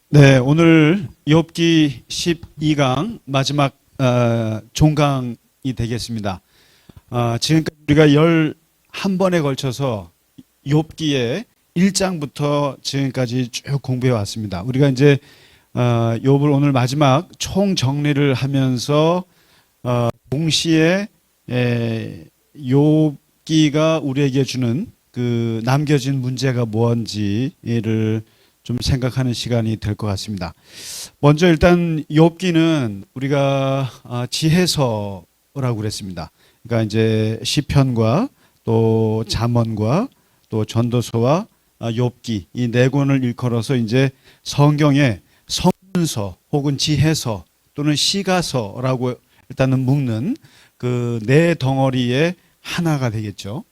네, 오늘 욥기 12강 마지막 종강이 되겠습니다. 지금까지 우리가 11번에 걸쳐서 욥기의 1장부터 지금까지 쭉 공부해 왔습니다. 우리가 이제 욥을 오늘 마지막 총정리를 하면서 동시에 욥기가 우리에게 주는 그 남겨진 문제가 뭔지를 좀 생각하는 시간이 될 것 같습니다. 먼저 일단 욥기는 우리가 지혜서라고 그랬습니다. 그러니까 이제 시편과 또 잠언과 또 전도서와 욥기 이 네 권을 일컬어서 이제 성경의 성문서 혹은 지혜서 또는 시가서라고 일단은 묶는 그 네 덩어리의 하나가 되겠죠.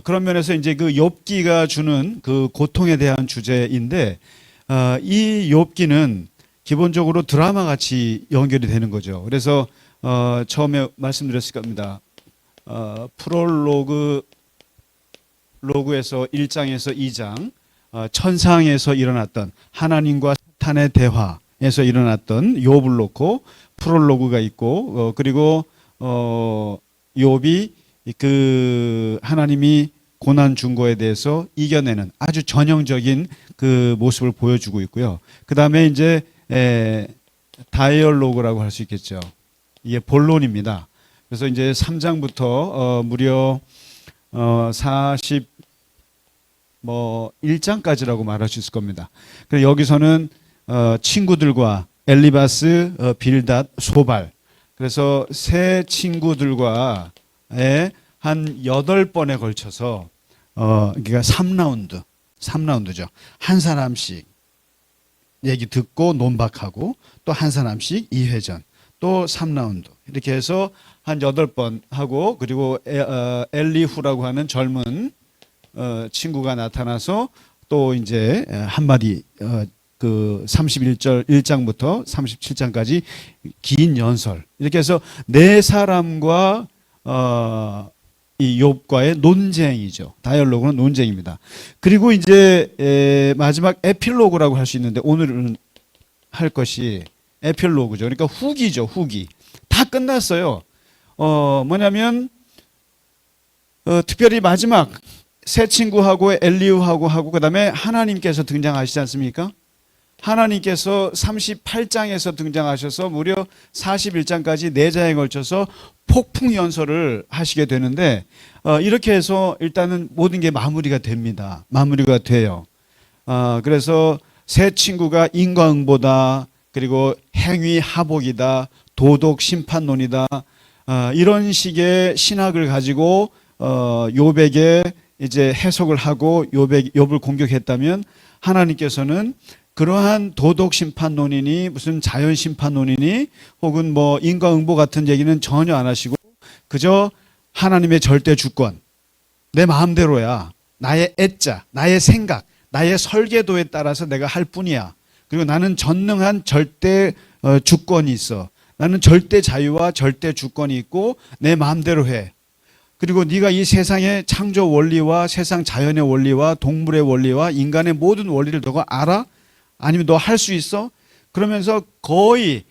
그런 면에서 이제 그 욥기가 주는 그 고통에 대한 주제인데, 이 욥기는 기본적으로 드라마 같이 연결이 되는 거죠. 그래서 처음에 말씀드렸을 겁니다. 프롤로그에서 1장에서 2장, 천상에서 일어났던 하나님과 사탄의 대화에서 일어났던 욥을 놓고 프롤로그가 있고, 그리고 욥이 그 하나님이 고난 준 거에 대해서 이겨내는 아주 전형적인 그 모습을 보여주고 있고요. 그 다음에 이제 다이얼로그라고 할 수 있겠죠. 이게 본론입니다. 그래서 이제 3장부터 무려 41장까지라고 말할 수 있을 겁니다. 그래서 여기서는 친구들과 엘리바스, 빌닷, 소발, 그래서 세 친구들과 한 8번에 걸쳐서 그러니까 3라운드죠. 한 사람씩 얘기 듣고 논박하고 또 한 사람씩 2회전 또 3라운드 이렇게 해서 한 8번 하고, 그리고 엘리후라고 하는 젊은 친구가 나타나서 또 이제 한마디 그 31절 1장부터 37장까지 긴 연설, 이렇게 해서 네 사람과 이 욥과의 논쟁이죠. 다이얼로그는 논쟁입니다. 그리고 이제 마지막 에필로그라고 할 수 있는데, 오늘은 할 것이 에필로그죠. 그러니까 후기죠. 후기. 다 끝났어요. 뭐냐면 특별히 마지막 세 친구하고 엘리후하고 하고 그다음에 하나님께서 등장하시지 않습니까? 하나님께서 38장에서 등장하셔서 무려 41장까지 4장에 걸쳐서 폭풍 연설을 하시게 되는데, 이렇게 해서 일단은 모든 게 마무리가 됩니다. 마무리가 돼요. 그래서 세 친구가 인과응보다, 그리고 행위 하복이다, 도덕 심판론이다, 이런 식의 신학을 가지고 욥에게 이제 해석을 하고 욥을 공격했다면, 하나님께서는 그러한 도덕 심판론이니 무슨 자연 심판론이니 혹은 뭐 인과응보 같은 얘기는 전혀 안 하시고, 그저 하나님의 절대 주권, 내 마음대로야, 나의 애자, 나의 생각, 나의 설계도에 따라서 내가 할 뿐이야. 그리고 나는 전능한 절대 주권이 있어. 나는 절대 자유와 절대 주권이 있고 내 마음대로 해. 그리고 네가 이 세상의 창조 원리와 세상 자연의 원리와 동물의 원리와 인간의 모든 원리를 너가 알아? 아니면 너 할 수 있어? 그러면서 거의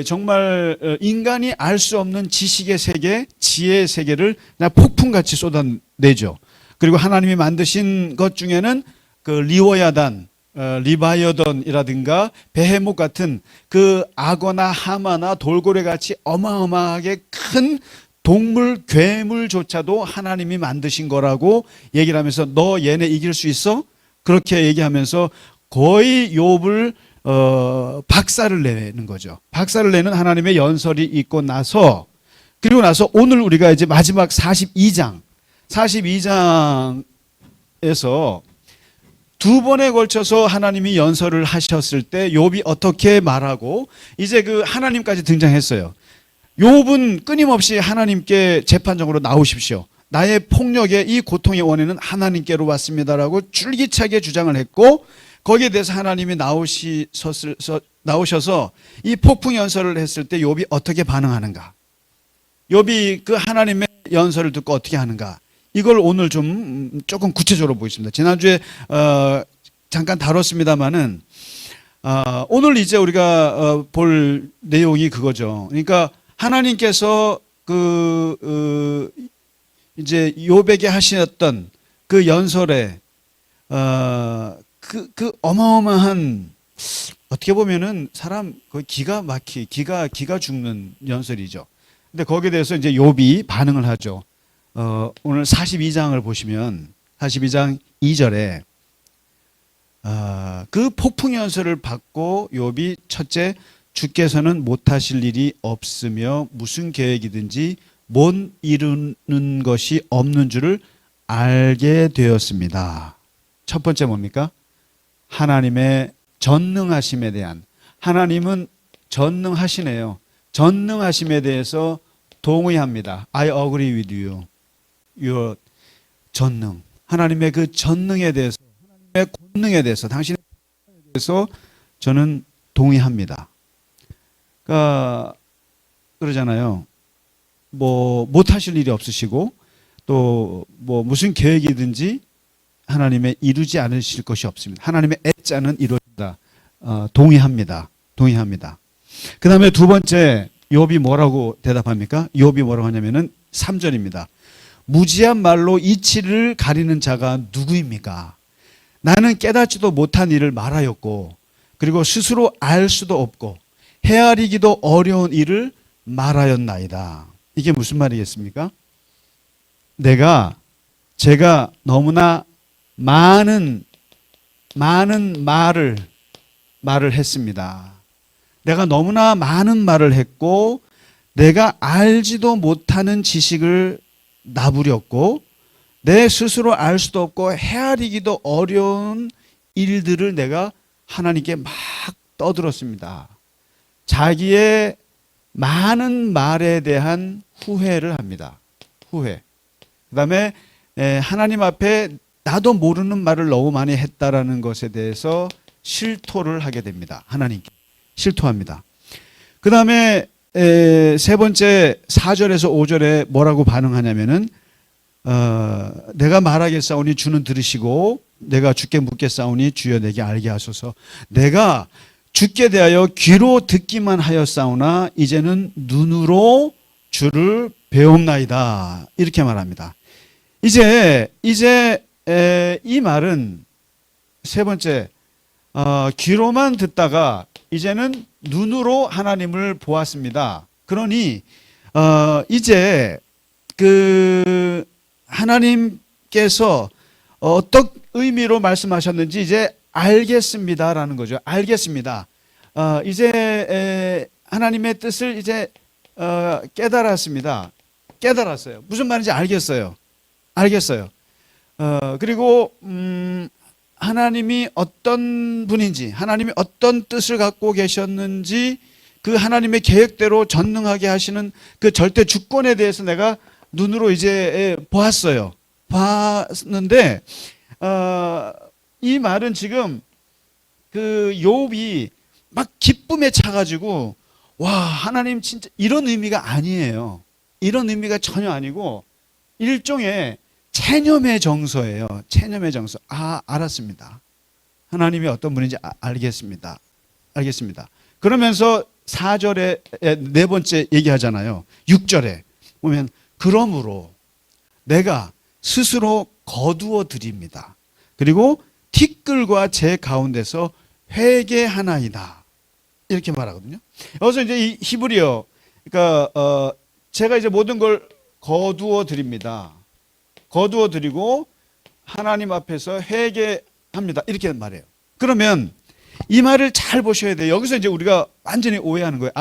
정말 인간이 알 수 없는 지식의 세계, 지혜의 세계를 그냥 폭풍같이 쏟아내죠. 그리고 하나님이 만드신 것 중에는 그 리워야단, 리바이어던이라든가 베헤못 같은 그 악어나 하마나 돌고래 같이 어마어마하게 큰 동물, 괴물조차도 하나님이 만드신 거라고 얘기를 하면서 너 얘네 이길 수 있어? 그렇게 얘기하면서 거의 욥을 박살을 내는 거죠. 박살을 내는 하나님의 연설이 있고 나서, 그리고 나서 오늘 우리가 이제 마지막 42장에서 두 번에 걸쳐서 하나님이 연설을 하셨을 때 욥이 어떻게 말하고, 이제 그 하나님까지 등장했어요. 욥은 끊임없이 하나님께 재판정으로 나오십시오. 나의 폭력의 이 고통의 원인은 하나님께로 왔습니다라고 줄기차게 주장을 했고, 거기에 대해서 하나님이 나오셔서 이 폭풍 연설을 했을 때 욥이 어떻게 반응하는가, 욥이 그 하나님의 연설을 듣고 어떻게 하는가, 이걸 오늘 조금 구체적으로 보겠습니다. 지난주에 잠깐 다뤘습니다마는 오늘 이제 우리가 볼 내용이 그거죠. 그러니까 하나님께서 이제 욥에게 하셨던 그 연설에 그 어마어마한, 어떻게 보면은 사람 거의 기가 죽는 연설이죠. 근데 거기에 대해서 이제 욥이 반응을 하죠. 오늘 42장을 보시면 42장 2절에 그 폭풍 연설을 받고 욥이 첫째, 주께서는 못하실 일이 없으며 무슨 계획이든지 못 이루는 것이 없는 줄을 알게 되었습니다. 첫 번째 뭡니까? 하나님의 전능하심에 대한, 하나님은 전능하시네요. 전능하심에 대해서 동의합니다. I agree with you. Your 전능. 하나님의 그 전능에 대해서, 하나님의 권능에 대해서, 당신의 권능에 대해서 저는 동의합니다. 그러니까 그러잖아요. 뭐 못하실 일이 없으시고 또 뭐 무슨 계획이든지 하나님의 이루지 않으실 것이 없습니다. 하나님의 애자는 이루어진다. 동의합니다. 동의합니다. 그 다음에 두 번째, 욥이 뭐라고 대답합니까? 욥이 뭐라고 하냐면은 3절입니다. 무지한 말로 이치를 가리는 자가 누구입니까? 나는 깨닫지도 못한 일을 말하였고, 그리고 스스로 알 수도 없고 헤아리기도 어려운 일을 말하였나이다. 이게 무슨 말이겠습니까? 제가 너무나 많은 말을 했습니다. 내가 너무나 많은 말을 했고, 내가 알지도 못하는 지식을 나부렸고, 내 스스로 알 수도 없고 헤아리기도 어려운 일들을 내가 하나님께 막 떠들었습니다. 자기의 많은 말에 대한 후회를 합니다. 후회. 그 다음에 하나님 앞에 나도 모르는 말을 너무 많이 했다라는 것에 대해서 실토를 하게 됩니다. 하나님께 실토합니다. 그 다음에 세 번째 4절에서 5절에 뭐라고 반응하냐면은 내가 말하겠사오니 주는 들으시고 내가 주께 묻겠사오니 주여 내게 알게 하소서. 내가 주께 대하여 귀로 듣기만 하였사오나 이제는 눈으로 주를 배움나이다. 이렇게 말합니다. 이제 이 말은 세 번째, 귀로만 듣다가 이제는 눈으로 하나님을 보았습니다. 그러니 이제 그 하나님께서 어떤 의미로 말씀하셨는지 이제 알겠습니다라는 거죠. 알겠습니다. 이제 하나님의 뜻을 이제 깨달았습니다. 깨달았어요. 무슨 말인지 알겠어요. 그리고 하나님이 어떤 분인지, 하나님이 어떤 뜻을 갖고 계셨는지, 그 하나님의 계획대로 전능하게 하시는 그 절대 주권에 대해서 내가 눈으로 이제 보았어요. 봤는데 이 말은 지금 그 욥이 막 기쁨에 차가지고, 와, 하나님 진짜 이런 의미가 아니에요. 이런 의미가 전혀 아니고 일종의 체념의 정서예요. 체념의 정서. 알았습니다. 하나님이 어떤 분인지 알겠습니다. 그러면서 4절에 네 번째 얘기하잖아요. 6절에 보면 그러므로 내가 스스로 거두어 드립니다. 그리고 티끌과 제 가운데서 회개하나이다. 이렇게 말하거든요. 여기서 이제 이 히브리어, 그러니까 제가 이제 모든 걸 거두어 드립니다. 거두어 드리고 하나님 앞에서 회개합니다. 이렇게 말해요. 그러면 이 말을 잘 보셔야 돼요. 여기서 이제 우리가 완전히 오해하는 거예요.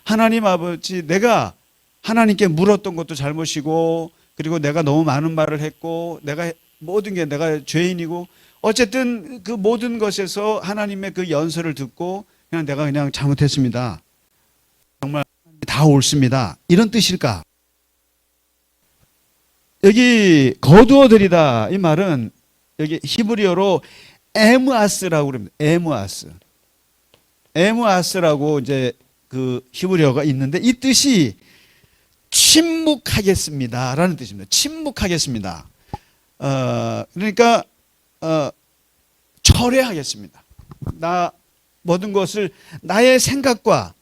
하나님 아버지, 내가 하나님께 물었던 것도 잘못이고, 그리고 내가 너무 많은 말을 했고, 내가 모든 게 내가 죄인이고, 어쨌든 그 모든 것에서 하나님의 그 연설을 듣고 내가 그냥 잘못했습니다. 정말 다 옳습니다. 이런 뜻일까? 여기 거두어들이다 이 말은 여기 히브리어로 에무아스라고 그럽니다. 에무아스라고 이제 그 히브리어가 있는데 이 뜻이 침묵하겠습니다라는 뜻입니다. 침묵하겠습니다. 그러니까 철회하겠습니다. 나 모든 것을 나의 생각과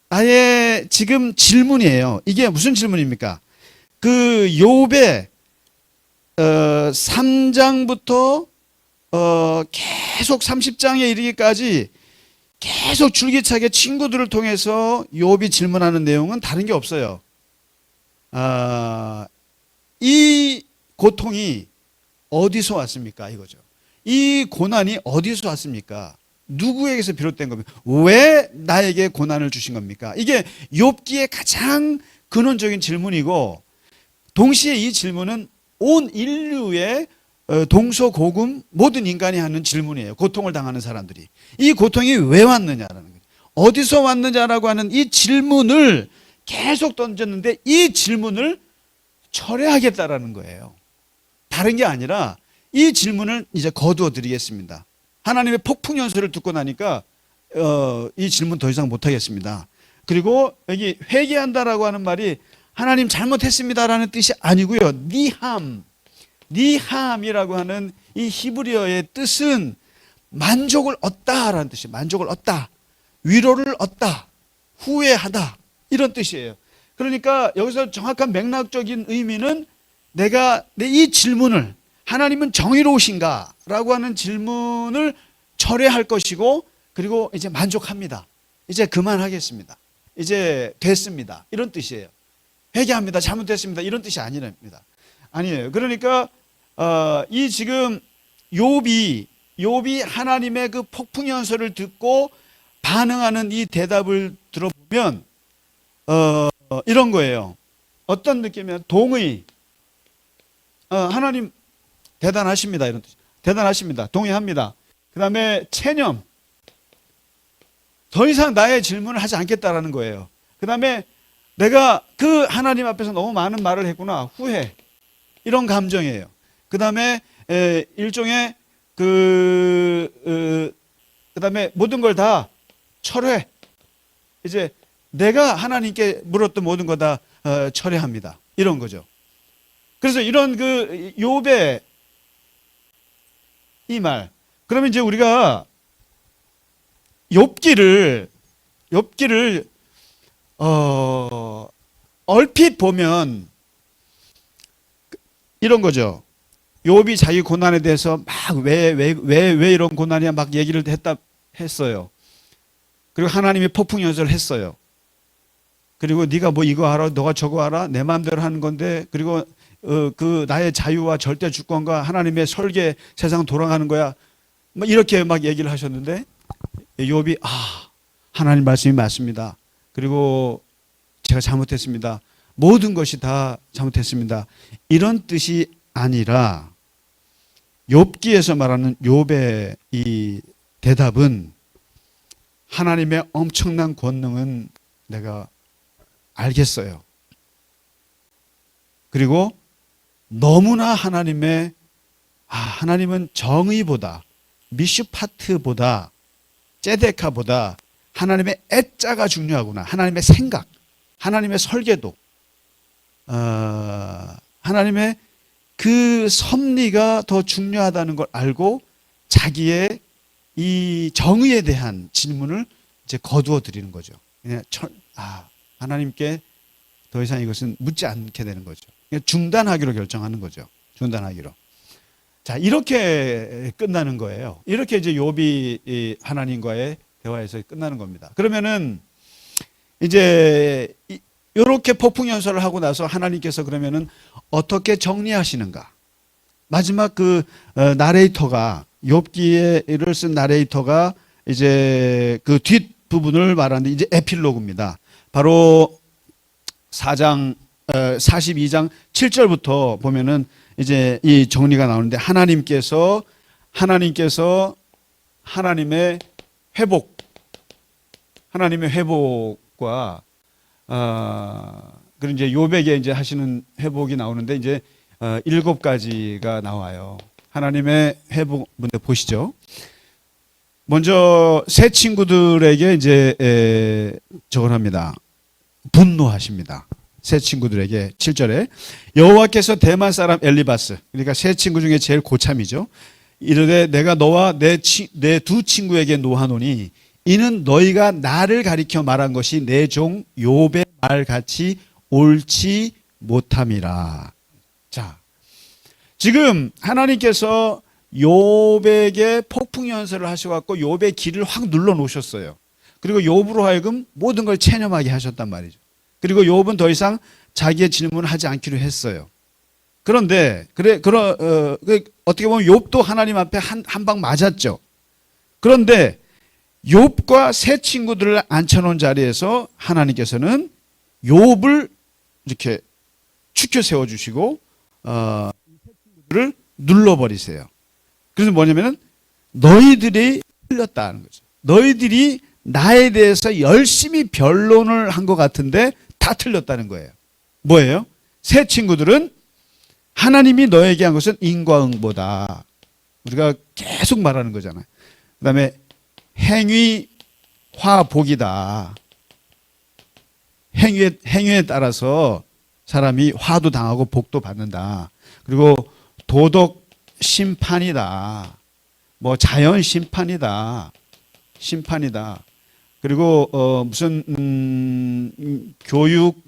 나의 지금 질문이에요. 이게 무슨 질문입니까? 그 욥의 3장부터 계속 30장에 이르기까지 계속 줄기차게 친구들을 통해서 욥이 질문하는 내용은 다른 게 없어요. 이 고통이 어디서 왔습니까? 이거죠. 이 고난이 어디서 왔습니까? 누구에게서 비롯된 겁니까? 왜 나에게 고난을 주신 겁니까? 이게 욥기의 가장 근원적인 질문이고, 동시에 이 질문은 온 인류의 동서고금 모든 인간이 하는 질문이에요. 고통을 당하는 사람들이. 이 고통이 왜 왔느냐라는 거예요. 어디서 왔느냐라고 하는 이 질문을 계속 던졌는데 이 질문을 철회하겠다라는 거예요. 다른 게 아니라 이 질문을 이제 거두어 드리겠습니다. 하나님의 폭풍 연설을 듣고 나니까 이 질문 더 이상 못하겠습니다. 그리고 여기 회개한다라고 하는 말이 하나님 잘못했습니다라는 뜻이 아니고요. 니함이라고 하는 이 히브리어의 뜻은 만족을 얻다라는 뜻이에요. 만족을 얻다, 위로를 얻다, 후회하다, 이런 뜻이에요. 그러니까 여기서 정확한 맥락적인 의미는 내가 이 질문을, 하나님은 정의로우신가? 라고 하는 질문을 철회할 것이고, 그리고 이제 만족합니다. 이제 그만하겠습니다. 이제 됐습니다. 이런 뜻이에요. 회개합니다. 잘못됐습니다. 이런 뜻이 아니랍니다. 아니에요. 그러니까 이 지금 욥이 하나님의 그 폭풍 연설을 듣고 반응하는 이 대답을 들어보면 이런 거예요. 어떤 느낌이면 동의. 하나님 대단하십니다. 이런 뜻. 대단하십니다. 동의합니다. 그 다음에 체념. 더 이상 나의 질문을 하지 않겠다라는 거예요. 그 다음에 내가 그 하나님 앞에서 너무 많은 말을 했구나. 후회. 이런 감정이에요. 그 다음에 일종의 그 다음에 모든 걸 다 철회. 이제 내가 하나님께 물었던 모든 거 다 철회합니다. 이런 거죠. 그래서 이런 그 욥의 이 말. 그러면 이제 우리가 욥기를 얼핏 보면 이런 거죠. 욥이 자기 고난에 대해서 막 왜 이런 고난이야 막 얘기를 했어요. 그리고 하나님이 폭풍 연설을 했어요. 그리고 네가 뭐 이거 알아, 너가 저거 알아, 내 마음대로 하는 건데, 그리고 그 나의 자유와 절대 주권과 하나님의 설계, 세상 돌아가는 거야. 막 이렇게 막 얘기를 하셨는데 욥이 하나님 말씀이 맞습니다. 그리고 제가 잘못했습니다. 모든 것이 다 잘못했습니다. 이런 뜻이 아니라 욥기에서 말하는 욥의 이 대답은 하나님의 엄청난 권능은 내가 알겠어요. 그리고 너무나 하나님은 정의보다, 미슈파트보다, ጼ데카보다 하나님의 애자가 중요하구나. 하나님의 생각, 하나님의 설계도, 하나님의 그 섭리가 더 중요하다는 걸 알고 자기의 이 정의에 대한 질문을 이제 거두어 드리는 거죠. 그냥 하나님께 더 이상 이것은 묻지 않게 되는 거죠. 중단하기로 결정하는 거죠. 중단하기로. 자, 이렇게 끝나는 거예요. 이렇게 이제 욥이 하나님과의 대화에서 끝나는 겁니다. 그러면은 이제 이렇게 폭풍 연설을 하고 나서 하나님께서 그러면은 어떻게 정리하시는가? 마지막 그 나레이터가, 욥기를 쓴 나레이터가 이제 그 뒷부분을 말하는데 이제 에필로그입니다. 바로 42장 7절부터 보면은 이제 이 정리가 나오는데 하나님께서 하나님의 회복과 그리고 이제 욥에게 이제 하시는 회복이 나오는데 이제 7가지가 나와요. 하나님의 회복 문제 보시죠. 먼저 새 친구들에게 이제 저걸 합니다. 분노하십니다. 새 친구들에게 7절에 여호와께서 대만 사람 엘리바스, 그러니까 새 친구 중에 제일 고참이죠. 이르되 내가 너와 내 두 친구에게 노하노니 이는 너희가 나를 가리켜 말한 것이 내 종 욥의 말같이 옳지 못함이라. 자, 지금 하나님께서 욥에게 폭풍 연설을 하셔갖고 욥의 길을 확 눌러 놓으셨어요. 그리고 욥으로 하여금 모든 걸 체념하게 하셨단 말이죠. 그리고 욥은 더 이상 자기의 질문을 하지 않기로 했어요. 그런데 어떻게 보면 욥도 하나님 앞에 한 방 맞았죠. 그런데 욥과 세 친구들을 앉혀놓은 자리에서 하나님께서는 욥을 이렇게 축혀 세워주시고 세 친구들을 눌러버리세요. 그래서 뭐냐면은 너희들이 틀렸다는 거죠. 너희들이 나에 대해서 열심히 변론을 한 것 같은데 다 틀렸다는 거예요. 뭐예요? 세 친구들은 하나님이 너에게 한 것은 인과응보다. 우리가 계속 말하는 거잖아요. 그 다음에 행위 화복이다. 행위에 따라서 사람이 화도 당하고 복도 받는다. 그리고 도덕 심판이다. 뭐 자연 심판이다. 그리고 무슨 교육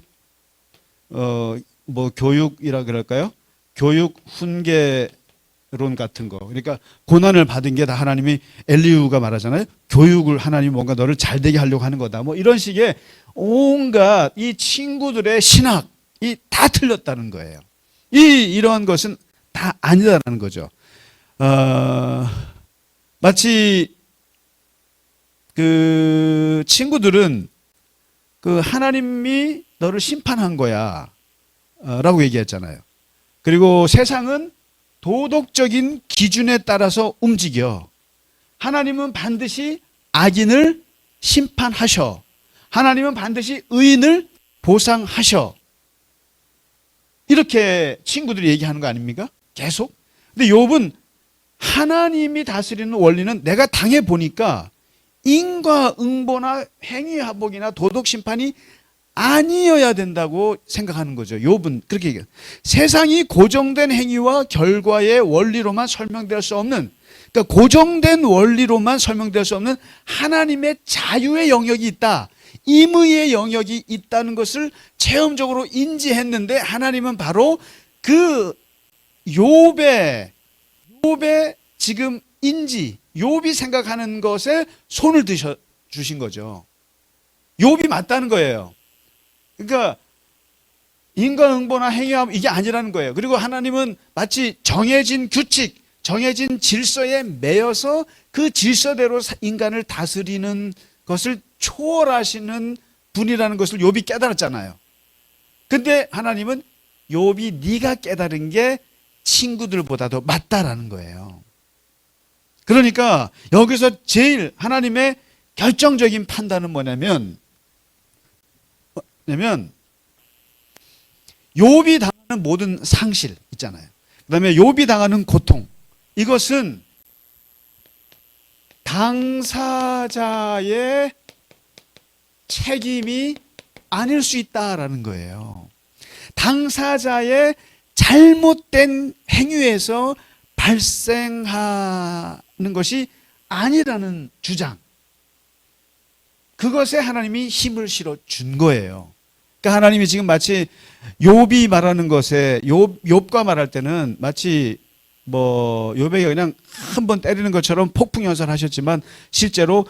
뭐 교육이라 그럴까요? 교육 훈계론 같은 거. 그러니까 고난을 받은 게 다 하나님이 엘리후가 말하잖아요. 교육을 하나님이 뭔가 너를 잘 되게 하려고 하는 거다. 뭐 이런 식의 온갖 이 친구들의 신학이 다 틀렸다는 거예요. 이러한 것은 다 아니다라는 거죠. 마치 그 친구들은 그 하나님이 너를 심판한 거야 라고 얘기했잖아요. 그리고 세상은 도덕적인 기준에 따라서 움직여. 하나님은 반드시 악인을 심판하셔. 하나님은 반드시 의인을 보상하셔. 이렇게 친구들이 얘기하는 거 아닙니까? 계속. 근데 욥은 하나님이 다스리는 원리는 내가 당해보니까 인과응보나 행위화복이나 도덕심판이 아니어야 된다고 생각하는 거죠. 욥은 그렇게 얘기해요. 세상이 고정된 행위와 결과의 원리로만 설명될 수 없는, 그러니까 고정된 원리로만 설명될 수 없는 하나님의 자유의 영역이 있다. 임의의 영역이 있다는 것을 체험적으로 인지했는데 하나님은 바로 그 욥의 지금 욥이 생각하는 것에 손을 드셔 주신 거죠. 욥이 맞다는 거예요. 그러니까 인과응보나 행위함 이게 아니라는 거예요. 그리고 하나님은 마치 정해진 규칙, 정해진 질서에 매여서 그 질서대로 인간을 다스리는 것을 초월하시는 분이라는 것을 욥이 깨달았잖아요. 근데 하나님은 욥이 네가 깨달은 게 친구들보다도 맞다라는 거예요. 그러니까 여기서 제일 하나님의 결정적인 판단은 뭐냐면 욥이 당하는 모든 상실 있잖아요. 그 다음에 욥이 당하는 고통, 이것은 당사자의 책임이 아닐 수 있다라는 거예요. 당사자의 잘못된 행위에서 발생하는 것이 아니라는 주장, 그것에 하나님이 힘을 실어 준 거예요. 그러니까 하나님이 지금 마치 욥이 말하는 것에 욥과 말할 때는 마치 뭐 욥에게 그냥 한 번 때리는 것처럼 폭풍 연설하셨지만 실제로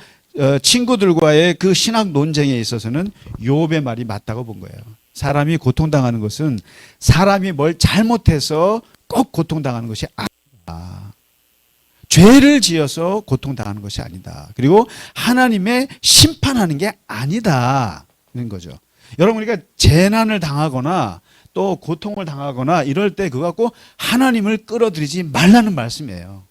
친구들과의 그 신학 논쟁에 있어서는 욥의 말이 맞다고 본 거예요. 사람이 고통당하는 것은 사람이 뭘 잘못해서 꼭 고통당하는 것이 아니다. 죄를 지어서 고통당하는 것이 아니다. 그리고 하나님의 심판하는 게 아니다. 그런 거죠. 여러분, 우리가 재난을 당하거나 또 고통을 당하거나 이럴 때 그거 갖고 하나님을 끌어들이지 말라는 말씀이에요.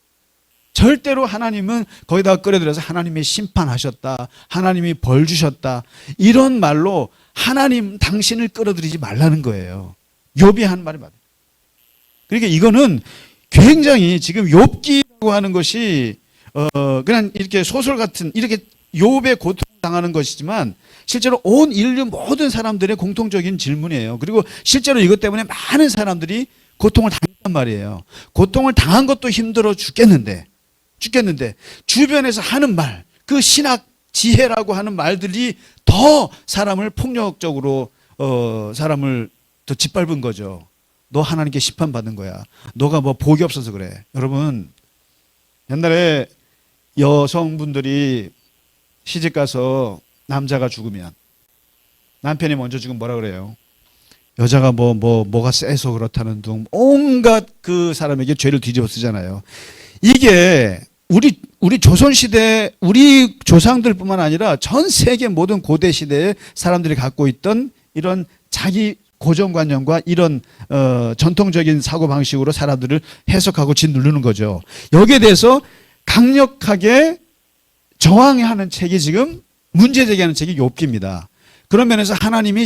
절대로 하나님은 거기다가 끌어들여서 하나님이 심판하셨다, 하나님이 벌 주셨다, 이런 말로 하나님 당신을 끌어들이지 말라는 거예요. 욥이 한 말이 맞아요. 그러니까 이거는 굉장히 지금 욥기라고 하는 것이 그냥 이렇게 소설 같은, 이렇게 욥의 고통 당하는 것이지만 실제로 온 인류 모든 사람들의 공통적인 질문이에요. 그리고 실제로 이것 때문에 많은 사람들이 고통을 당했단 말이에요. 고통을 당한 것도 힘들어 죽겠는데 주변에서 하는 말, 그 신학 지혜라고 하는 말들이 더 사람을 폭력적으로 사람을 더 짓밟은 거죠. 너 하나님께 심판받은 거야. 너가 뭐 복이 없어서 그래. 여러분, 옛날에 여성분들이 시집 가서 남자가 죽으면 남편이 먼저 죽으면 뭐라 그래요? 여자가 뭐가 세서 그렇다는 둥 온갖 그 사람에게 죄를 뒤집어 쓰잖아요. 이게 우리 조선시대 우리 조상들뿐만 아니라 전 세계 모든 고대 시대의 사람들이 갖고 있던 이런 자기 고정관념과 이런 전통적인 사고방식으로 사람들을 해석하고 짓누르는 거죠. 여기에 대해서 강력하게 저항하는 책이 지금 문제 제기하는 책이 욥기입니다. 그런 면에서 하나님이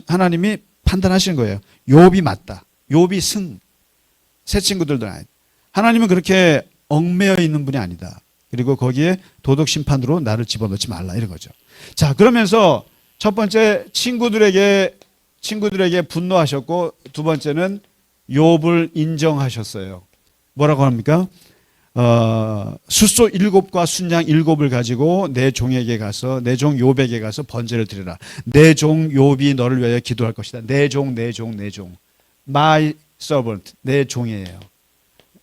하나님이 판단하시는 거예요. 욥이 맞다. 욥이 승. 새 친구들도 아니다. 하나님은 그렇게 얽매여 있는 분이 아니다. 그리고 거기에 도덕 심판으로 나를 집어넣지 말라 이런 거죠. 자, 그러면서 첫 번째 친구들에게 분노하셨고 두 번째는 욥을 인정하셨어요. 뭐라고 합니까? 숫소 7과 순양 7을 가지고 내 종에게 가서 내 종 욥에게 가서 번제를 드리라. 내 종 욥이 너를 위하여 기도할 것이다. 내 종. My servant. 내 종이에요.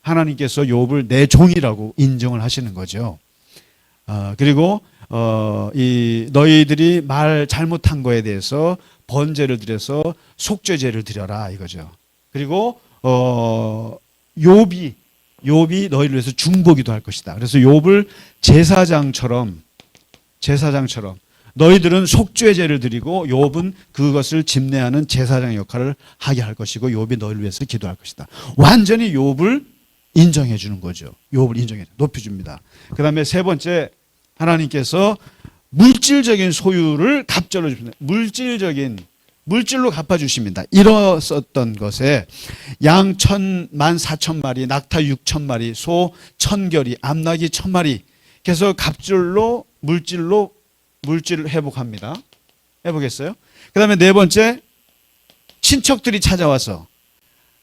하나님께서 욥을 내 종이라고 인정을 하시는 거죠. 그리고 이 너희들이 말 잘못한 거에 대해서 번제를 드려서 속죄제를 드려라 이거죠. 그리고 욥이 너희를 위해서 중보기도 할 것이다. 그래서 욥을 제사장처럼 너희들은 속죄제를 드리고 욥은 그것을 집례하는 제사장 역할을 하게 할 것이고 욥이 너희를 위해서 기도할 것이다. 완전히 욥을 인정해 주는 거죠. 욥을 인정해 높여 줍니다. 그다음에 세 번째 하나님께서 물질적인 소유를 갑절로 주십니다. 물질로 갚아주십니다. 일었었던 것에 양 14,000마리, 낙타 6,000마리, 소 1,000결이, 암나귀 1,000마리. 그래서 갑절로 물질을 회복합니다. 해보겠어요? 그 다음에 네 번째, 친척들이 찾아와서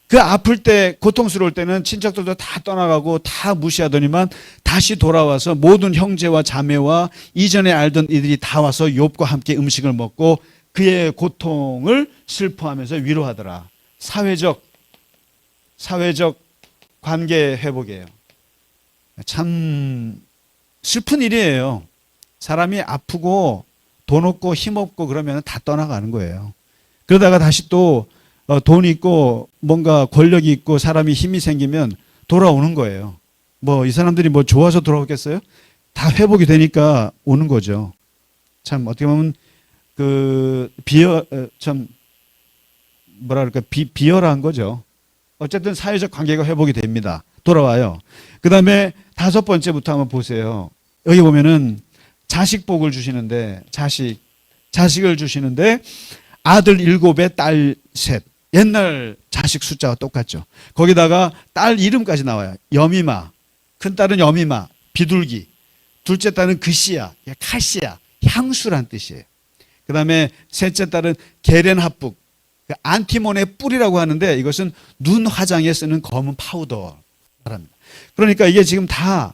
그 아플 때, 고통스러울 때는 친척들도 다 떠나가고 다 무시하더니만 다시 돌아와서 모든 형제와 자매와 이전에 알던 이들이 다 와서 욥과 함께 음식을 먹고 그의 고통을 슬퍼하면서 위로하더라. 사회적 관계 회복이에요. 참 슬픈 일이에요. 사람이 아프고 돈 없고 힘 없고 그러면 다 떠나가는 거예요. 그러다가 다시 또 돈 있고 뭔가 권력이 있고 사람이 힘이 생기면 돌아오는 거예요. 뭐 이 사람들이 뭐 좋아서 돌아오겠어요? 다 회복이 되니까 오는 거죠. 참 어떻게 보면 비열한 거죠. 어쨌든 사회적 관계가 회복이 됩니다. 돌아와요. 그 다음에 다섯 번째부터 한번 보세요. 여기 보면은 자식 복을 주시는데 자식을 주시는데 아들 7에 딸 3. 옛날 자식 숫자와 똑같죠. 거기다가 딸 이름까지 나와요. 여미마, 큰 딸은 여미마, 비둘기, 둘째 딸은 그시야, 카시야, 향수란 뜻이에요. 그 다음에 셋째 딸은 게렌합북, 안티몬의 뿔이라고 하는데 이것은 눈 화장에 쓰는 검은 파우더 말합니다. 그러니까 이게 지금 다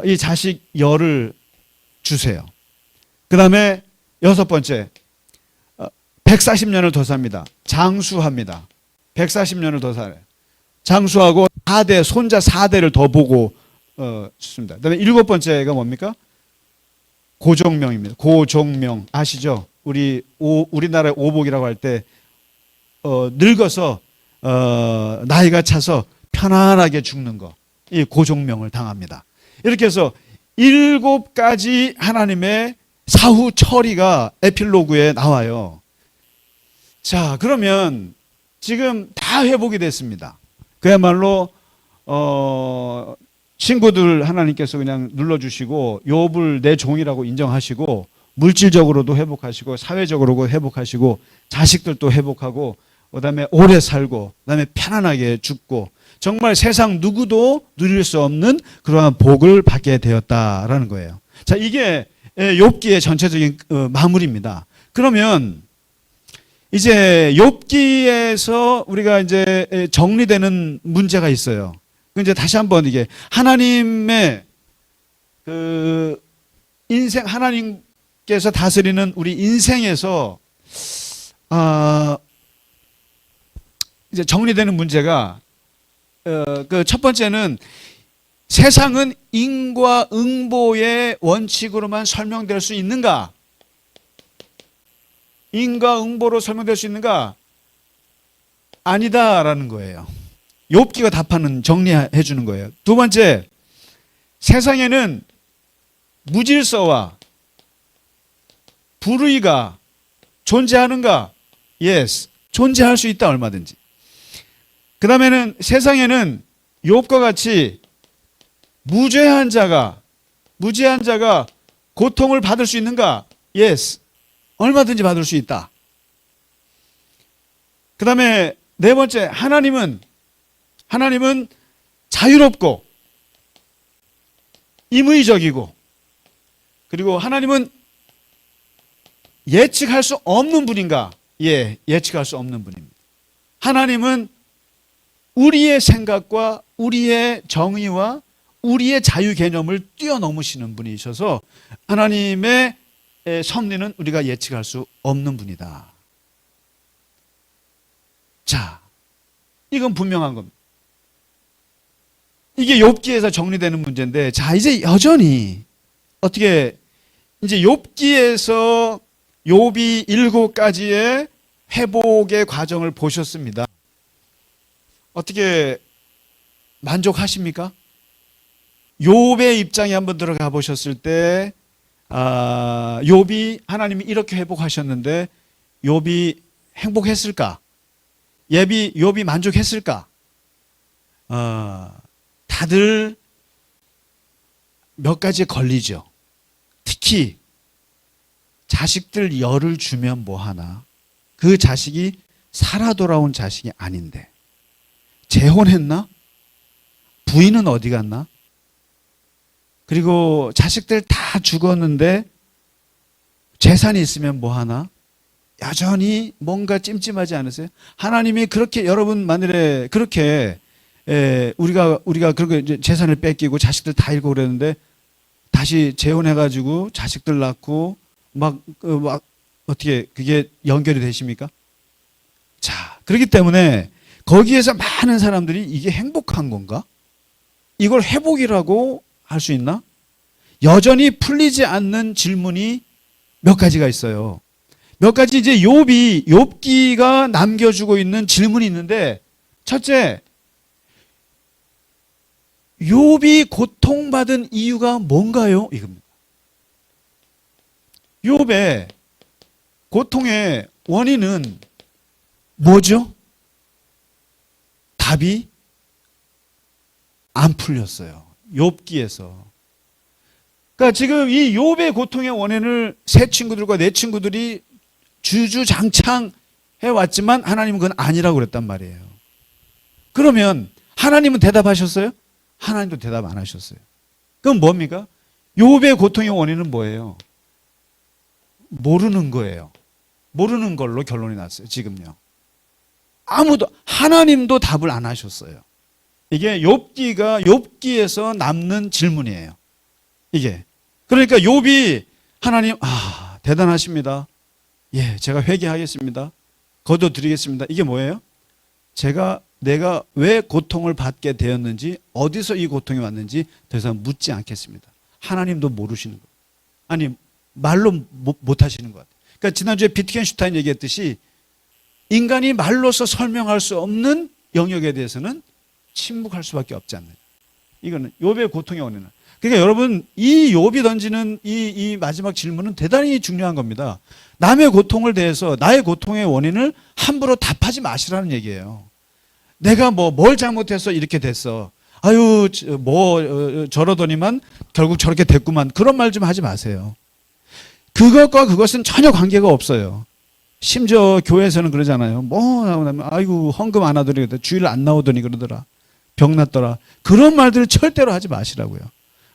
이 자식 열을 주세요. 그 다음에 여섯 번째, 140년을 더 삽니다. 장수합니다. 140년을 더 살아요. 장수하고 4대, 손자 4대를 더 보고 습니다. 그 다음에 일곱 번째가 뭡니까? 고종명입니다. 고종명 아시죠? 우리나라의 오복이라고 할 때 늙어서 나이가 차서 편안하게 죽는 거, 이 고종명을 당합니다. 이렇게 해서 7가지 하나님의 사후 처리가 에필로그에 나와요. 자, 그러면 지금 다 회복이 됐습니다. 그야말로 친구들 하나님께서 그냥 눌러주시고 욥을 내 종이라고 인정하시고 물질적으로도 회복하시고 사회적으로도 회복하시고 자식들도 회복하고 그다음에 오래 살고 그다음에 편안하게 죽고 정말 세상 누구도 누릴 수 없는 그러한 복을 받게 되었다라는 거예요. 자, 이게 욥기의 전체적인 마무리입니다. 그러면 이제 욥기에서 우리가 이제 정리되는 문제가 있어요. 이제 다시 한번 이게 하나님의 인생 하나님께서 다스리는 우리 인생에서 이제 정리되는 문제가 그 첫 번째는 세상은 인과응보의 원칙으로만 설명될 수 있는가? 인과응보로 설명될 수 있는가? 아니다라는 거예요. 욥기가 답하는 정리해 주는 거예요. 두 번째, 세상에는 무질서와 불의가 존재하는가? Yes, 존재할 수 있다, 얼마든지. 그 다음에는 세상에는 욥과 같이 무죄한 자가 고통을 받을 수 있는가? Yes, 얼마든지 받을 수 있다. 그 다음에 네 번째, 하나님은 자유롭고 임의적이고, 그리고 하나님은 예측할 수 없는 분인가? 예, 예측할 수 없는 분입니다. 하나님은 우리의 생각과 우리의 정의와 우리의 자유 개념을 뛰어넘으시는 분이셔서 하나님의 섭리는 우리가 예측할 수 없는 분이다. 자, 이건 분명한 겁니다. 이게 욥기에서 정리되는 문제인데, 자, 이제 여전히 어떻게 이제 욥기에서 욥이 7가지의 회복의 과정을 보셨습니다. 어떻게 만족하십니까? 욥의 입장에 한번 들어가 보셨을 때 욥이 하나님이 이렇게 회복하셨는데 욥이 행복했을까? 욥이 만족했을까? 다들 몇 가지에 걸리죠. 특히 자식들 열을 주면 뭐하나? 그 자식이 살아 돌아온 자식이 아닌데 재혼했나? 부인은 어디 갔나? 그리고 자식들 다 죽었는데 재산이 있으면 뭐하나? 여전히 뭔가 찜찜하지 않으세요? 하나님이 그렇게 여러분 만일에 그렇게 우리가 그렇게 재산을 뺏기고 자식들 다 잃고 그랬는데 다시 재혼해가지고 자식들 낳고 막 어떻게 그게 연결이 되십니까? 자, 그렇기 때문에 거기에서 많은 사람들이 이게 행복한 건가? 이걸 회복이라고 할 수 있나? 여전히 풀리지 않는 질문이 몇 가지가 있어요. 몇 가지 이제 욥기가 남겨주고 있는 질문이 있는데, 첫째, 욥이 고통받은 이유가 뭔가요? 이겁니다. 욥의 고통의 원인은 뭐죠? 답이 안 풀렸어요. 욥기에서. 그러니까 지금 이 욥의 고통의 원인을 세 친구들과 네 친구들이 주주장창 해왔지만 하나님은 그건 아니라고 그랬단 말이에요. 그러면 하나님은 대답하셨어요? 하나님도 대답 안 하셨어요. 그럼 뭡니까? 욥의 고통의 원인은 뭐예요? 모르는 거예요. 모르는 걸로 결론이 났어요. 지금요. 하나님도 답을 안 하셨어요. 이게 욥기에서 남는 질문이에요. 이게. 그러니까 욥이 하나님, 대단하십니다. 예, 제가 회개하겠습니다. 거둬드리겠습니다. 이게 뭐예요? 내가 왜 고통을 받게 되었는지, 어디서 이 고통이 왔는지 더 이상 묻지 않겠습니다. 하나님도 모르시는 거예요. 아니, 말로 못 하시는 것 같아요. 그러니까 지난주에 비트겐슈타인 얘기했듯이 인간이 말로서 설명할 수 없는 영역에 대해서는 침묵할 수밖에 없지 않나요? 이거는 욥의 고통의 원인은. 그러니까 여러분, 이 욥이 던지는 이 마지막 질문은 대단히 중요한 겁니다. 남의 고통을 대해서 나의 고통의 원인을 함부로 답하지 마시라는 얘기예요. 내가 뭘 잘못해서 이렇게 됐어. 저러더니만 결국 저렇게 됐구만. 그런 말 좀 하지 마세요. 그것과 그것은 전혀 관계가 없어요. 심지어 교회에서는 그러잖아요. 헌금 안 하더니 주일 안 나오더니 그러더라. 병 났더라. 그런 말들을 절대로 하지 마시라고요.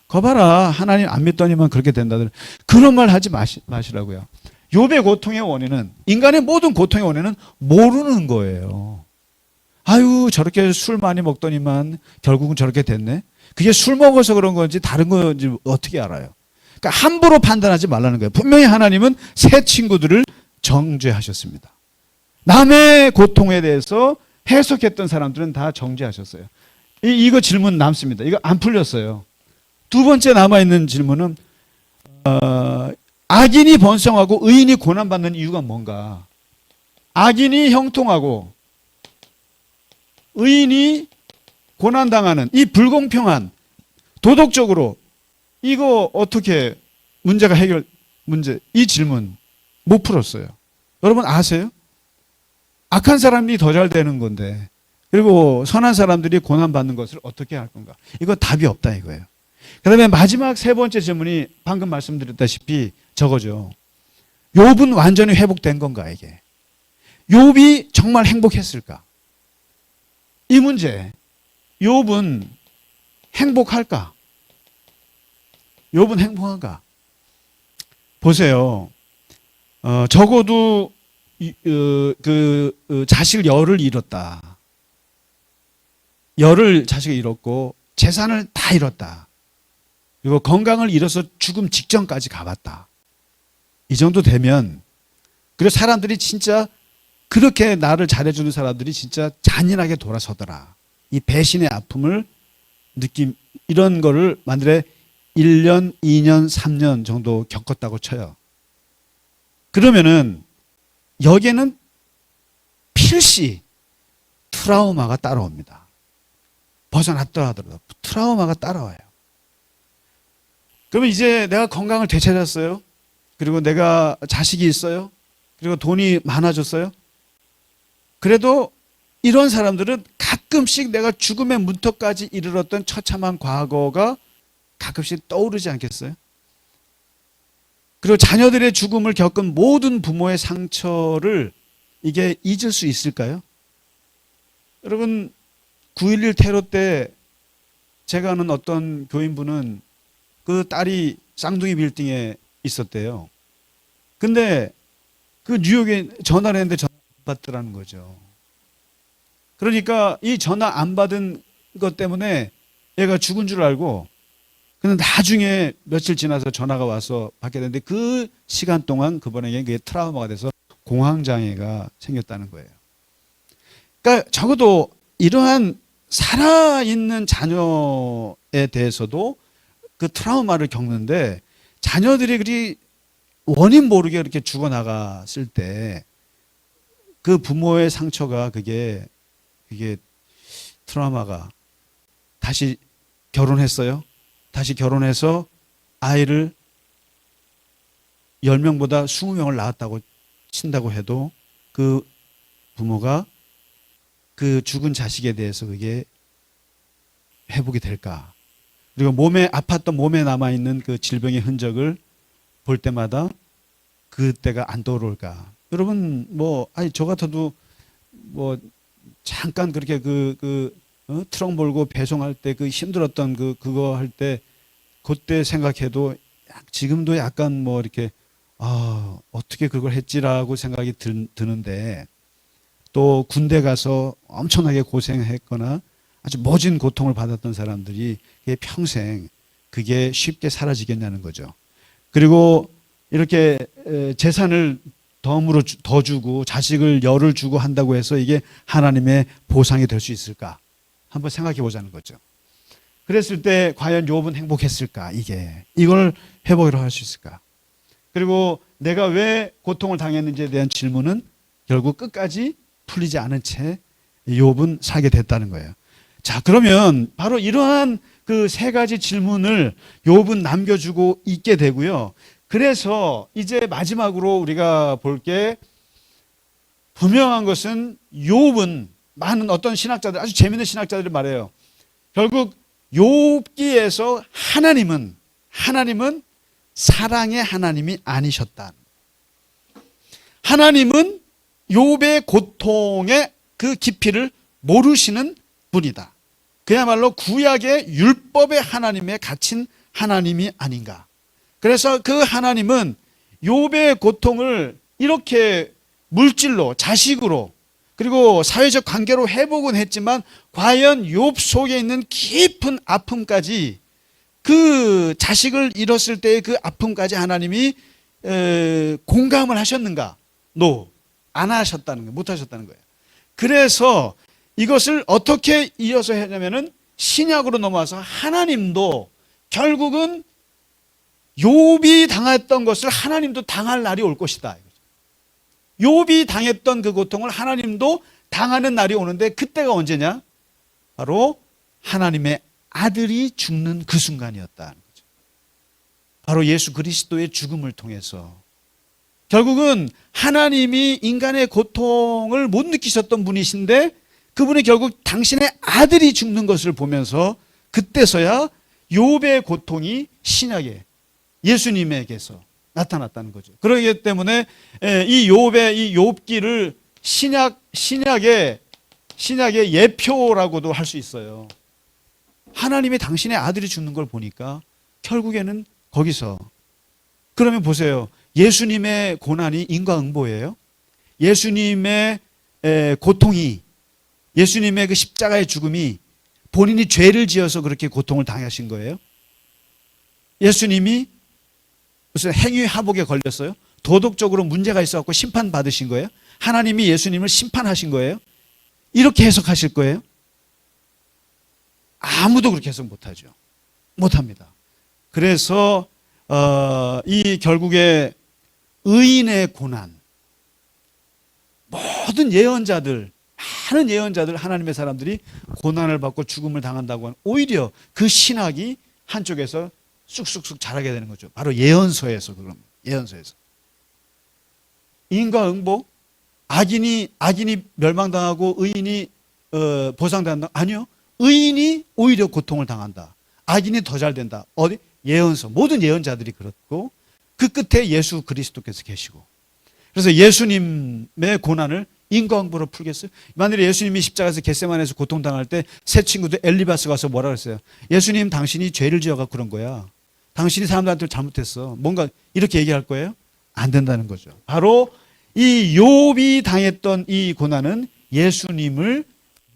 거봐라, 하나님 안 믿더니만 그렇게 된다더니 그런 말 하지 마시라고요. 욥의 고통의 원인은, 인간의 모든 고통의 원인은 모르는 거예요. 저렇게 술 많이 먹더니만 결국은 저렇게 됐네. 그게 술 먹어서 그런 건지 다른 건지 어떻게 알아요? 그러니까 함부로 판단하지 말라는 거예요. 분명히 하나님은 새 친구들을 정죄하셨습니다. 남의 고통에 대해서 해석했던 사람들은 다 정죄하셨어요. 이거 질문 남습니다. 이거 안 풀렸어요. 두 번째 남아있는 질문은 악인이 번성하고 의인이 고난받는 이유가 뭔가? 악인이 형통하고 의인이 고난당하는 이 불공평한, 도덕적으로 이거 어떻게 이 질문 못 풀었어요. 여러분 아세요? 악한 사람이 더 잘 되는 건데, 그리고 선한 사람들이 고난받는 것을 어떻게 할 건가? 이거 답이 없다 이거예요. 그 다음에 마지막 세 번째 질문이 방금 말씀드렸다시피 저거죠. 욥은 완전히 회복된 건가 이게? 욥이 정말 행복했을까? 이 문제, 욥은 행복할까? 욥은 행복한가? 보세요. 적어도 자식 열을 잃었다. 자식을 잃었고 재산을 다 잃었다. 그리고 건강을 잃어서 죽음 직전까지 가봤다. 이 정도 되면, 그리고 사람들이 진짜 그렇게 나를 잘해주는 사람들이 진짜 잔인하게 돌아서더라. 이 배신의 아픔을 이런 거를 만일에 1년, 2년, 3년 정도 겪었다고 쳐요. 그러면은 여기에는 필시 트라우마가 따라옵니다. 벗어났더라 하더라도 트라우마가 따라와요. 그러면 이제 내가 건강을 되찾았어요. 그리고 내가 자식이 있어요. 그리고 돈이 많아졌어요. 그래도 이런 사람들은 가끔씩 내가 죽음의 문턱까지 이르렀던 처참한 과거가 가끔씩 떠오르지 않겠어요? 그리고 자녀들의 죽음을 겪은 모든 부모의 상처를 이게 잊을 수 있을까요? 여러분, 9.11 테러 때 제가 아는 어떤 교인분은 그 딸이 쌍둥이 빌딩에 있었대요. 근데 그 뉴욕에 전화를 했는데 전화 안 받더라는 거죠. 그러니까 이 전화 안 받은 것 때문에 얘가 죽은 줄 알고, 근데 나중에 며칠 지나서 전화가 와서 받게 됐는데 그 시간 동안 그분에게 그게 트라우마가 돼서 공황장애가 생겼다는 거예요. 그러니까 적어도 이러한 살아있는 자녀에 대해서도 그 트라우마를 겪는데, 자녀들이 그리 원인 모르게 이렇게 죽어나갔을 때 그 부모의 상처가 그게 트라우마가, 다시 결혼했어요. 다시 결혼해서 아이를 10명보다 20명을 낳았다고 친다고 해도 그 부모가 그 죽은 자식에 대해서 그게 회복이 될까? 그리고 몸에 남아있는 그 질병의 흔적을 볼 때마다 그때가 안 떠오를까? 여러분, 저 같아도 잠깐 그렇게 트럭 몰고 배송할 때 그 힘들었던 그거 할 때 그때 생각해도 지금도 약간 이렇게 어떻게 그걸 했지라고 생각이 드는데, 또 군대 가서 엄청나게 고생했거나 아주 모진 고통을 받았던 사람들이 평생 그게 쉽게 사라지겠냐는 거죠. 그리고 이렇게 재산을 더 주고 자식을 열을 주고 한다고 해서 이게 하나님의 보상이 될 수 있을까? 한번 생각해 보자는 거죠. 그랬을 때 과연 욥은 행복했을까? 이걸 회복을 할 수 있을까? 그리고 내가 왜 고통을 당했는지에 대한 질문은 결국 끝까지 풀리지 않은 채 욥은 살게 됐다는 거예요. 자, 그러면 바로 이러한 그 세 가지 질문을 욥은 남겨주고 있게 되고요. 그래서 이제 마지막으로 우리가 볼 게 분명한 것은, 욥은 많은 어떤 신학자들, 아주 재미있는 신학자들이 말해요. 결국 욥기에서 하나님은 사랑의 하나님이 아니셨다. 하나님은 욥의 고통의 그 깊이를 모르시는 분이다. 그야말로 구약의 율법의 하나님에 갇힌 하나님이 아닌가. 그래서 그 하나님은 욥의 고통을 이렇게 물질로, 자식으로, 그리고 사회적 관계로 회복은 했지만 과연 욥 속에 있는 깊은 아픔까지 그 자식을 잃었을 때의 그 아픔까지 하나님이 공감을 하셨는가? No. 안 하셨다는 거예요. 못 하셨다는 거예요. 그래서 이것을 어떻게 이어서 했냐면은 신약으로 넘어와서 하나님도 결국은 욥이 당했던 것을 하나님도 당할 날이 올 것이다. 욥이 당했던 그 고통을 하나님도 당하는 날이 오는데 그때가 언제냐? 바로 하나님의 아들이 죽는 그 순간이었다는 거죠. 바로 예수 그리스도의 죽음을 통해서 결국은 하나님이 인간의 고통을 못 느끼셨던 분이신데 그분이 결국 당신의 아들이 죽는 것을 보면서 그때서야 욥의 고통이 신약에 예수님에게서 나타났다는 거죠. 그렇기 때문에 이 욥의 이 욥기를 신약의 예표라고도 할 수 있어요. 하나님이 당신의 아들이 죽는 걸 보니까 결국에는 거기서 그러면 보세요. 예수님의 고난이 인과응보예요. 예수님의 고통이 예수님의 그 십자가의 죽음이 본인이 죄를 지어서 그렇게 고통을 당하신 거예요. 예수님이 무슨 행위하복에 걸렸어요? 도덕적으로 문제가 있어서 심판받으신 거예요? 하나님이 예수님을 심판하신 거예요? 이렇게 해석하실 거예요? 아무도 그렇게 해석 못하죠. 못합니다. 그래서 이 결국에 의인의 고난, 모든 예언자들, 많은 예언자들, 하나님의 사람들이 고난을 받고 죽음을 당한다고 하는 오히려 그 신학이 한쪽에서 쑥쑥쑥 자라게 되는 거죠. 바로 예언서에서 그럼 예언서에서 인과응보, 악인이 멸망당하고 의인이 보상당한다? 아니요. 의인이 오히려 고통을 당한다. 악인이 더 잘 된다. 어디? 예언서. 모든 예언자들이 그렇고 그 끝에 예수 그리스도께서 계시고 그래서 예수님의 고난을 인과응보로 풀겠어요? 만일에 예수님이 십자가에서 겟세마네에서 고통당할 때 세 친구들 엘리바스 가서 뭐라 그랬어요? 예수님 당신이 죄를 지어서 그런 거야. 당신이 사람들한테 잘못했어. 뭔가 이렇게 얘기할 거예요? 안 된다는 거죠. 바로 이 욥이 당했던 이 고난은 예수님을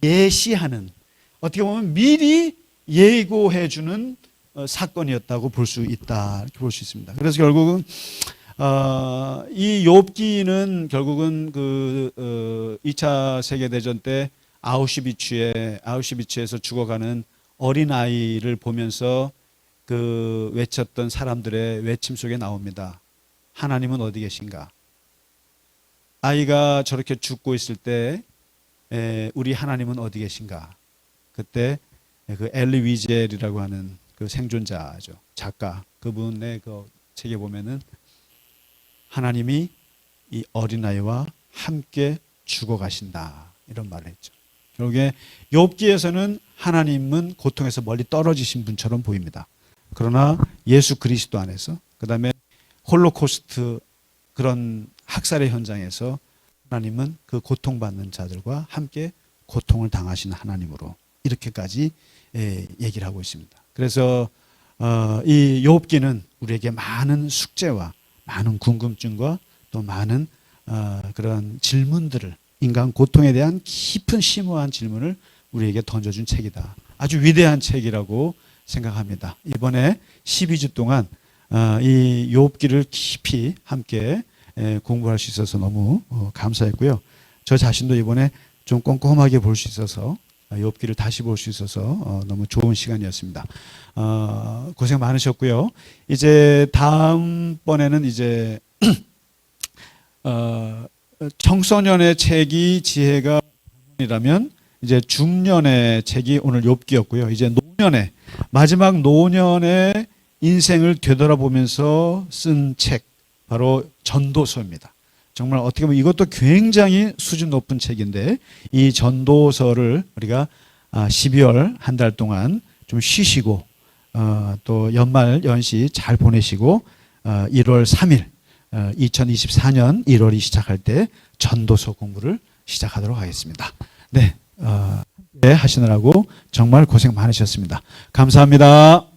예시하는 어떻게 보면 미리 예고해 주는 사건이었다고 볼 수 있다. 이렇게 볼 수 있습니다. 그래서 결국은 이 욥기는 결국은 그 2차 세계대전 때 아우슈비츠에서 죽어가는 어린아이를 보면서 그 외쳤던 사람들의 외침 속에 나옵니다. 하나님은 어디 계신가? 아이가 저렇게 죽고 있을 때 우리 하나님은 어디 계신가? 그때 그 엘리 위젤이라고 하는 그 생존자죠. 작가. 그분의 그 책에 보면은 하나님이 이 어린아이와 함께 죽어가신다. 이런 말을 했죠. 결국에 욥기에서는 하나님은 고통에서 멀리 떨어지신 분처럼 보입니다. 그러나 예수 그리스도 안에서 그 다음에 홀로코스트 그런 학살의 현장에서 하나님은 그 고통받는 자들과 함께 고통을 당하시는 하나님으로 이렇게까지 얘기를 하고 있습니다. 그래서 이 욥기는 우리에게 많은 숙제와 많은 궁금증과 또 많은 그런 질문들을 인간 고통에 대한 깊은 심오한 질문을 우리에게 던져준 책이다. 아주 위대한 책이라고 생각합니다. 이번에 12주 동안 이 욥기를 깊이 함께 공부할 수 있어서 너무 감사했고요. 저 자신도 이번에 좀 꼼꼼하게 볼 수 있어서 욥기를 다시 볼 수 있어서 너무 좋은 시간이었습니다. 고생 많으셨고요. 이제 다음번에는 이제 청소년의 책이 지혜가 이라면 이제 중년의 책이 오늘 욥기였고요. 이제 노년의 마지막 노년의 인생을 되돌아보면서 쓴 책 바로 전도서입니다. 정말 어떻게 보면 이것도 굉장히 수준 높은 책인데 이 전도서를 우리가 12월 한 달 동안 좀 쉬시고 또 연말 연시 잘 보내시고 1월 3일 2024년 1월이 시작할 때 전도서 공부를 시작하도록 하겠습니다. 네, 함께 하시느라고 정말 고생 많으셨습니다. 감사합니다.